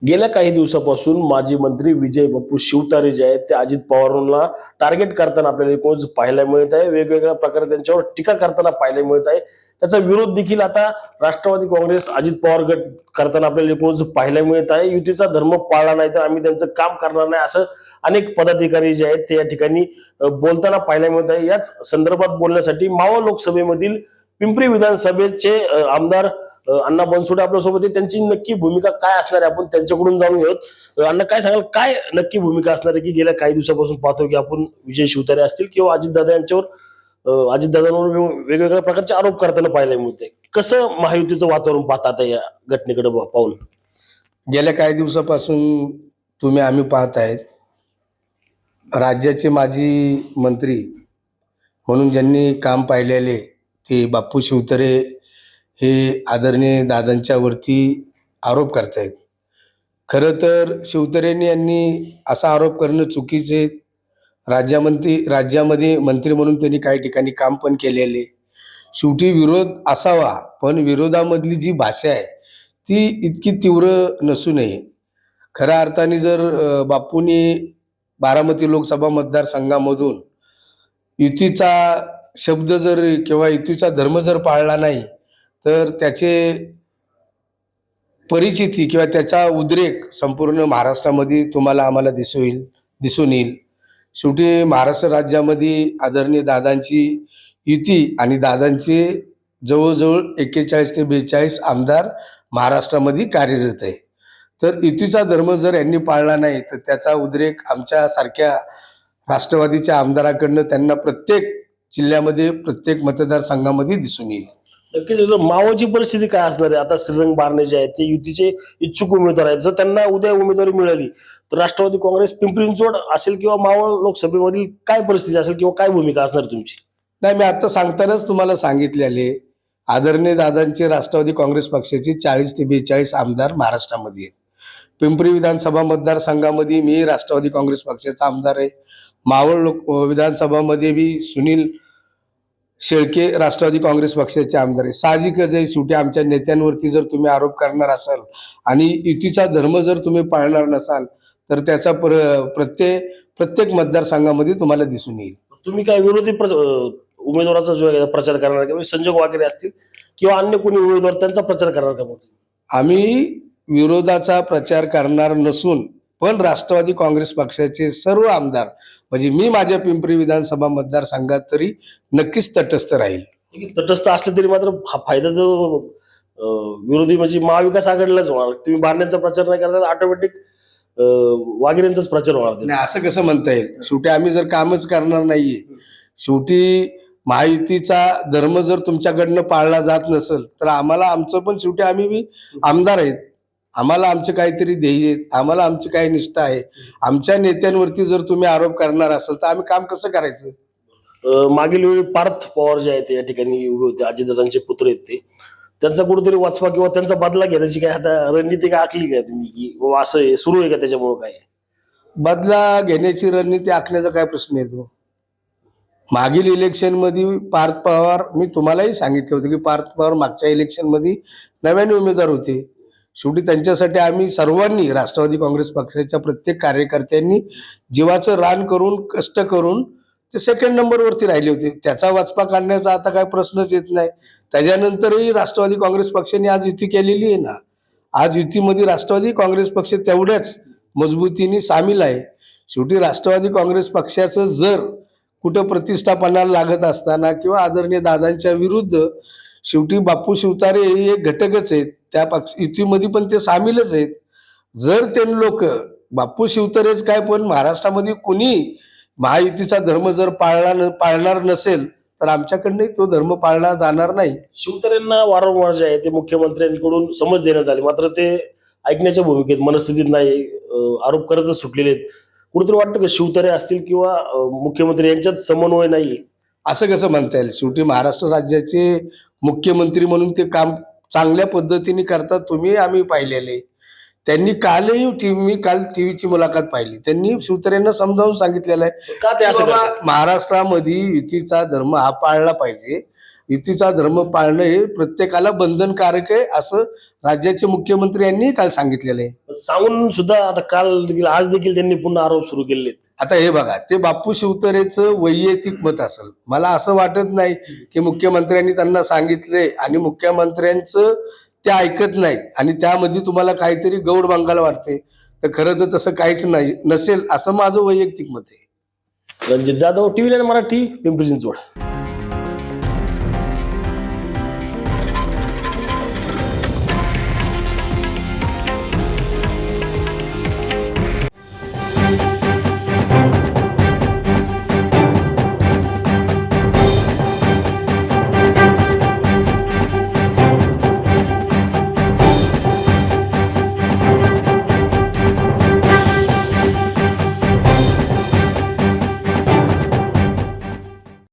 गेल्या काही दिवसापासून माजी मंत्री विजय बापू शिवतारे जे आहेत ते अजित पवारांना टार्गेट करताना आपल्याला एकूणच पाहायला मिळत आहे. वेगवेगळ्या प्रकारे त्यांच्यावर टीका करताना पाहायला मिळत आहे. त्याचा विरोध देखील आता राष्ट्रवादी काँग्रेस अजित पवार गट करताना आपल्याला एकूणच पाहायला मिळत आहे. युतीचा धर्म पाळला नाही तर आम्ही त्यांचं काम करणार नाही असं अनेक पदाधिकारी जे आहेत ते या ठिकाणी बोलताना पाहायला मिळत आहे. याच संदर्भात बोलण्यासाठी मावळ लोकसभेमधील पिंपरी विधानसभेचे आमदार अण्णा बनसोडे आपल्यासोबत आहे. त्यांची नक्की भूमिका काय असणार आहे आपण त्यांच्याकडून जाणून घेऊत. अण्णा, काय सांगाल, काय नक्की भूमिका असणार आहे की गेल्या काही दिवसापासून पाहतो की आपण विजय शिवतारे असतील किंवा अजितदादा यांच्यावर अजितदादांवर वेगवेगळ्या प्रकारचे आरोप करताना पाहायला मिळते. कसं महायुतीचं वातावरण पाहता आता या घटनेकडे पाहून? गेल्या काही दिवसापासून आम्ही पाहत आहेत, राज्याचे माजी मंत्री म्हणून ज्यांनी काम पाहिलेले ते बापू शिवतारे हे आदरणीय दादांच्या वरती आरोप करतायत. खरं तर शिवतारेंनी यांनी असा आरोप करणं चुकीचे. राज्यामध्ये मंत्री म्हणून त्यांनी काही ठिकाणी काम पण केलेले. शेवटी विरोध असावा, पण विरोधामधली जी भाषा आहे ती इतकी तीव्र नसू नये. खऱ्या अर्थाने जर बापूंनी बारामती लोकसभा मतदारसंघामधून युतीचा शब्द जर किंवा युतीचा धर्म जर पाळला नाही तर त्याचे परिचिती किंवा त्याचा उद्रेक संपूर्ण महाराष्ट्रामध्ये तुम्हाला आम्हाला दिसून येईल. शेवटी महाराष्ट्र राज्यामध्ये आदरणीय दादांची युती आणि दादांचे जवळजवळ 41 ते 42 आमदार महाराष्ट्रामध्ये कार्यरत आहे. तर युतीचा धर्म जर यांनी पाळला नाही तर त्याचा उद्रेक आमच्या सारख्या राष्ट्रवादीच्या आमदाराकडनं त्यांना प्रत्येक जिल्ह्यामध्ये प्रत्येक मतदारसंघामध्ये दिसून येईल. नक्कीच. मावळची परिस्थिती काय असणार आहे? आता श्रीरंग बारणे जे आहेत ते युतीचे इच्छुक उमेदवार आहेत. जर त्यांना उद्या उमेदवारी मिळाली तर राष्ट्रवादी काँग्रेस पिंपरी चिंचवड असेल किंवा मावळ लोकसभेमधील काय परिस्थिती असेल किंवा काय भूमिका असणार तुमची? नाही, मी आता सांगतानाच तुम्हाला सांगितलेले, आदरणीय दादांचे राष्ट्रवादी काँग्रेस पक्षाचे 40 ते 42 आमदार महाराष्ट्रामध्ये आहेत. पिंपरी विधानसभा मतदारसंघामध्ये मी राष्ट्रवादी काँग्रेस पक्षाचा आमदार आहे. मावळ विधानसभामध्ये बी सुनील शेळके राष्ट्रवादी काँग्रेस पक्षाचे आमदार आहे. साहजिकच आहे, शेवटी आमच्या नेत्यांवरती जर तुम्ही आरोप करणार असाल आणि युतीचा धर्म जर तुम्ही पाळणार नसाल तर त्याचा प्रत्येक मतदारसंघामध्ये तुम्हाला दिसून येईल. तुम्ही काय विरोधी उमेदवाराचा जो आहे प्रचार करणार का? संजय वागेरे असतील किंवा अन्य कोणी उमेदवार त्यांचा प्रचार करणार का? आम्ही विरोधाचा प्रचार करणार नसून पण राष्ट्रवादी काँग्रेस पक्षाचे सर्व आमदार म्हणजे मी माझ्या पिंपरी विधानसभा मतदारसंघात तरी नक्कीच तटस्थ राहील. तटस्थ असले तरी मात्र फायदा जो विरोधी म्हणजे महाविकास आघाडीलाच होणार. तुम्ही बारण्यांचा प्रचार नाही करता ऑटोमॅटिक वाघेरेंचाच प्रचार होणार. नाही, असं कसं म्हणता येईल? शेवटी आम्ही जर कामच करणार नाहीये, शेवटी महायुतीचा धर्म जर तुमच्याकडनं पाळला जात नसेल तर आम्हाला आमचं पण शेवटी आम्ही बी आमदार आहेत. आम्हाला आमचे काहीतरी ध्येय आहेत, आम्हाला आमची काही निष्ठा आहे. आमच्या नेत्यांवरती जर तुम्ही आरोप करणार असाल तर आम्ही काम कसं करायचं? मागील वेळी पार्थ पवार जे आहेत या ठिकाणी उभे होते, अजितदादांचे पुत्र आहेत ते, त्यांचा कुठेतरी वाचवा किंवा त्यांचा बदला घेण्याची काय आता रणनीती काय आखली काय तुम्ही की असं सुरू आहे का? त्याच्यामुळे काय बदला घेण्याची रणनीती आखण्याचा काय प्रश्न येतो? मागील इलेक्शनमध्ये पार्थ पवार, मी तुम्हालाही सांगितलं होतं की पार्थ पवार मागच्या इलेक्शनमध्ये नव्याने उमेदवार होते. शेवटी त्यांच्यासाठी आम्ही सर्वांनी राष्ट्रवादी काँग्रेस पक्षाच्या प्रत्येक कार्यकर्त्यांनी जीवाचं रान करून कष्ट करून ते सेकंड नंबरवरती राहिले होते. त्याचा वाचपा काढण्याचा आता काय प्रश्नच येत नाही. त्याच्यानंतरही राष्ट्रवादी काँग्रेस पक्षाने आज युती केलेली आहे ना. आज युतीमध्ये राष्ट्रवादी काँग्रेस पक्ष तेवढ्याच मजबूतीने सामील आहे. शेवटी राष्ट्रवादी काँग्रेस पक्षाचं जर कुठं प्रतिष्ठापनाला लागत असताना किंवा आदरणीय दादांच्या विरुद्ध शेवटी बापू शिवतारे हे एक घटकच आहेत, त्या पक्ष युतीमध्ये पण ते सामीलच आहेत. जर ते लोक बापू शिवतारेच काय पण महाराष्ट्रामध्ये कोणी महायुतीचा धर्म जर पाळणार नसेल तर आमच्याकडनं तो धर्म पाळला जाणार नाही. शिवतारेंना वारंवार जे आहे ते मुख्यमंत्र्यांकडून समज देण्यात आली, मात्र ते ऐकण्याच्या भूमिकेत मनस्थितीत नाही, आरोप करतच सुटलेले आहेत. कुठेतरी वाटतं का शिवतारे असतील किंवा मुख्यमंत्री यांच्यात समन्वय नाही? असं कसं म्हणता येईल? शेवटी महाराष्ट्र राज्याचे मुख्यमंत्री म्हणून ते काम चांगल्या पद्धतीने करतात. आम्ही पाहिलेले. त्यांनी मी काल टीव्हीची मुलाखत पाहिली. त्यांनी शिवतारेंना समजावून सांगितलेलं आहे का ते असं महाराष्ट्रामध्ये युतीचा धर्म हा पाळला पाहिजे युतीचा धर्म पाळणं हे प्रत्येकाला बंधनकारक आहे असं राज्याचे मुख्यमंत्री यांनी काल सांगितलेलं आहे. सांगून सुद्धा आता काल देखील आज देखील त्यांनी पुन्हा आरोप सुरू केले. आता हे बघा, ते बापू शिवतरेचं वैयक्तिक मत असेल. मला असं वाटत नाही की मुख्यमंत्र्यांनी त्यांना सांगितले आणि मुख्यमंत्र्यांचं ते ऐकत नाहीत आणि त्यामध्ये तुम्हाला काहीतरी गौड बांगायला वाटते. तर खरं तर तसं काहीच नाही नसेल असं माझं वैयक्तिक मत आहे. रणजित जाधव, TV9 मराठी, पिंपरी चिंचवड.